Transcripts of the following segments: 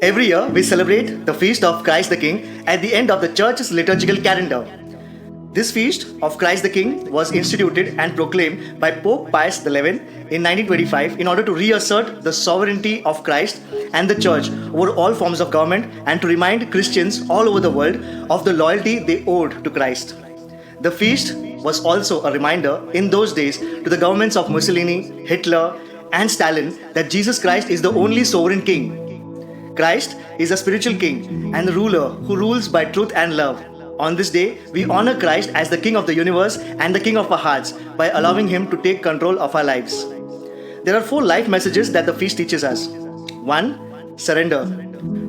Every year, we celebrate the feast of Christ the King at the end of the church's liturgical calendar. This feast of Christ the King was instituted and proclaimed by Pope Pius XI in 1925 in order to reassert the sovereignty of Christ and the Church over all forms of government and to remind Christians all over the world of the loyalty they owed to Christ. The feast was also a reminder in those days to the governments of Mussolini, Hitler, and Stalin that Jesus Christ is the only sovereign king. Christ is a spiritual king and the ruler who rules by truth and love. On this day, we honor Christ as the King of the universe and the King of our hearts by allowing Him to take control of our lives. There are 4 life messages that the feast teaches us. 1. Surrender.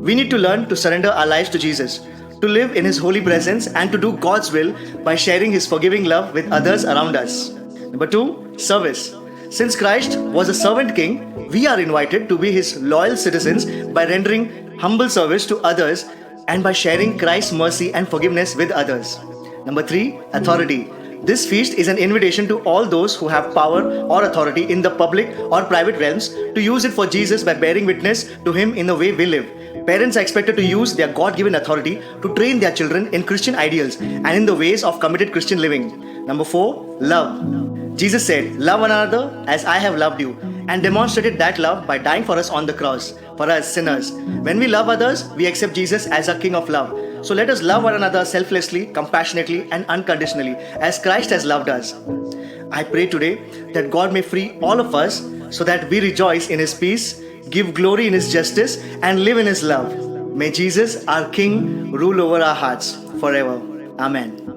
We need to learn to surrender our lives to Jesus, to live in His holy presence and to do God's will by sharing His forgiving love with others around us. Number 2. Service. Since Christ was a servant king, we are invited to be His loyal citizens by rendering humble service to others and by sharing Christ's mercy and forgiveness with others. Number 3. Authority. This feast is an invitation to all those who have power or authority in the public or private realms to use it for Jesus by bearing witness to Him in the way we live. Parents are expected to use their God-given authority to train their children in Christian ideals and in the ways of committed Christian living. Number 4. Love. Jesus said, "Love one another as I have loved you," and demonstrated that love by dying for us on the cross, for us sinners. When we love others, we accept Jesus as our King of love. So let us love one another selflessly, compassionately, and unconditionally, as Christ has loved us. I pray today that God may free all of us so that we rejoice in His peace, give glory in His justice, and live in His love. May Jesus, our King, rule over our hearts forever. Amen.